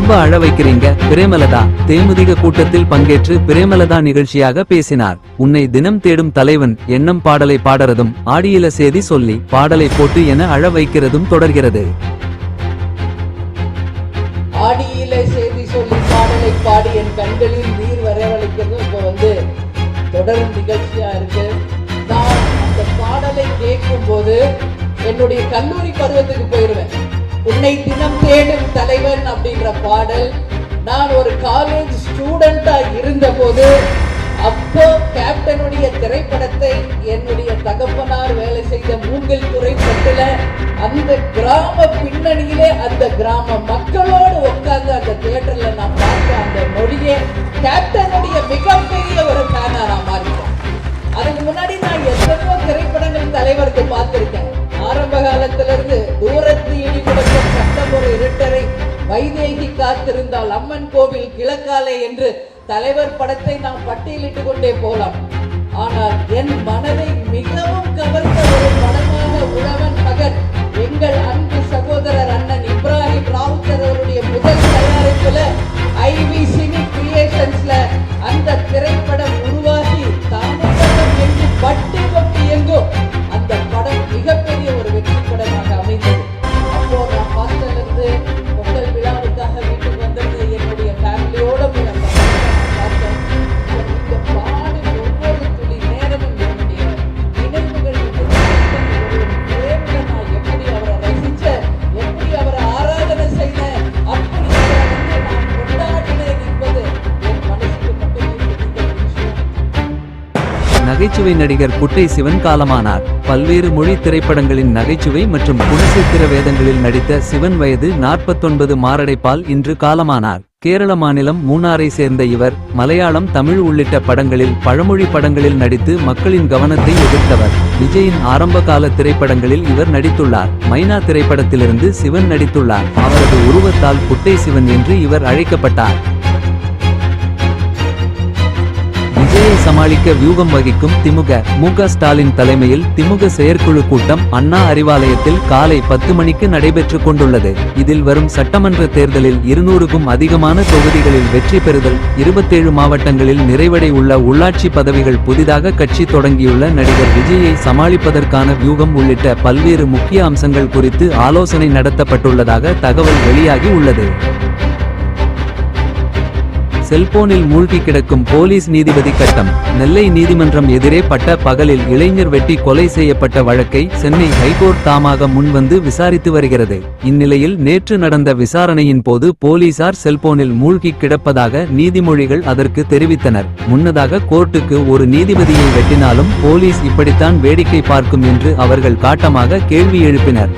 ரொம்ப அழ வைக்கிறீங்க பிரேமலதா. தேமுதிக கூட்டத்தில் பங்கேற்று பிரேமலதா நிகழ்ச்சியாக பேசினார். உன்னை தினம் தேடும் தலைவன் எண்ணம் பாடலை பாடறதும் ஆடியில சேதி சொல்லி பாடலை போட்டு என அழ வைக்கிறதும் தொடர்கிறது. ஆடியில செய்தி சொல்லி பாடலை பாடி என் கண்களில் நீர் வரவழைக்கிறது இப்ப தொடர் நிகழ்ச்சியா இருக்கு. நான் அந்த பாடலை கேட்கும் போது என்னுடைய கல்லூரி பருவத்துக்கு போயிருவேன். உன்னை தினம் தேடும் தலைவன் அப்படின்ற பாடல் நான் ஒரு காலேஜ் ஸ்டூடெண்டா இருந்த போது அப்போ கேப்டனுடைய திரைப்படத்தை என்னுடைய தகப்பனார் வேலை செய்த மூங்கில் துறைப்பட்டுல அந்த கிராம பின்னணியிலே அந்த கிராம மக்களோடு உட்கார்ந்து அந்த தியேட்டர்ல நான் பார்த்த அந்த நொடியே கேப்டனுடைய மிகப்பெரிய ஒரு ஃபேனா நான் மாறிட்டேன். அதுக்கு முன்னாடி நான் எத்தனையோ திரைப்படங்கள் தலைவருக்கு பார்த்திருக்கேன். ஆரம்ப காலத்திலிருந்து தூரத்து இடி கொடுக்கும் சட்டம் ஒரு இருட்டரை, வைதேகி காத்திருந்தால் அம்மன் கோவில் கிழக்காலே என்று தலைவர் படத்தை நாம் பட்டியலிட்டு கொண்டே போலாம். ஆனால் என் மனதை மிகவும் கவர்ந்த ஒரு படமாக உழவன் மகன் எங்கள் அன்பு சகோதரர் அண்ணன் இப்ராஹிம் ராவுத்தர் அவருடைய முதல் தயாரிப்புல ஐவி சினி கிரியேஷன்ஸ்ல அந்த திரைப்படம் உருவாகி தாமதம் என்று பட்டி பட்டி எங்கும் அந்த படம் மிகப்பெரிய ஒரு வெற்றி படமாக அமைந்தது. அப்போ நான் ஹாஸ்டல்ல இருந்து பொங்கல் விழாவுக்காக வீட்டுக்கு வந்தது என்னுடைய ஃபேமிலியோட போய் அந்த பார்த்தேன். இந்த பாடும் ஒவ்வொரு துளி நேரமும் என்னுடைய நினைவுகள் நான் எப்படி அவரை ரசிச்சேன், எப்படி அவரை ஆராதனை செய்தேன், அப்படி அவரை நான் கொண்டாடினேன் என்பது என் மனசுக்கு மட்டுமே தெரிந்த விஷயம். நகைச்சுவை நடிகர் குட்டை சிவன் காலமானார். பல்வேறு மொழி திரைப்படங்களின் நகைச்சுவை மற்றும் குணசித்திர வேதங்களில் நடித்த சிவன் வயது 49 மாரடைப்பால் இன்று காலமானார். கேரள மாநிலம் மூணாரை சேர்ந்த இவர் மலையாளம், தமிழ் உள்ளிட்ட படங்களில் பழமொழி படங்களில் நடித்து மக்களின் கவனத்தை எதிர்த்தவர். விஜயின் ஆரம்பகால திரைப்படங்களில் இவர் நடித்துள்ளார். மைனா திரைப்படத்திலிருந்து சிவன் நடித்துள்ளார். அவரது உருவத்தால் குட்டை சிவன் என்று இவர் அழைக்கப்பட்டார். விஜயை சமாளிக்க வியூகம் வகிக்கும் திமுக. மு.க. ஸ்டாலின் தலைமையில் திமுக செயற்குழு கூட்டம் அண்ணா அறிவாலயத்தில் காலை 10 மணிக்கு நடைபெற்று கொண்டுள்ளது. இதில் வரும் சட்டமன்ற தேர்தலில் 200க்கும் அதிகமான தொகுதிகளில் வெற்றி பெறுதல், 27 மாவட்டங்களில் நிறைவடை உள்ள உள்ளாட்சி பதவிகள், புதிதாக கட்சி தொடங்கியுள்ள நடிகர் விஜயை சமாளிப்பதற்கான வியூகம் உள்ளிட்ட பல்வேறு முக்கிய அம்சங்கள் குறித்து ஆலோசனை நடத்தப்பட்டுள்ளதாக தகவல் வெளியாகி உள்ளது. செல்போனில் மூழ்கி கிடக்கும் போலீஸ் நீதிபதி கட்டம். நெல்லை நீதிமன்றம் எதிரே பட்ட பகலில் இளைஞர் வெட்டி கொலை செய்யப்பட்ட வழக்கை சென்னை ஹைகோர்ட் தாமாக முன்வந்து விசாரித்து வருகிறது. இந்நிலையில் நேற்று நடந்த விசாரணையின் போது போலீசார் செல்போனில் மூழ்கி கிடப்பதாக நீதிமொழிகள் அதற்கு தெரிவித்தனர். முன்னதாக கோர்ட்டுக்கு ஒரு நீதிபதியை வெட்டினாலும் போலீஸ் இப்படித்தான் வேடிக்கை பார்க்கும் என்று அவர்கள் காட்டமாக கேள்வி எழுப்பினர்.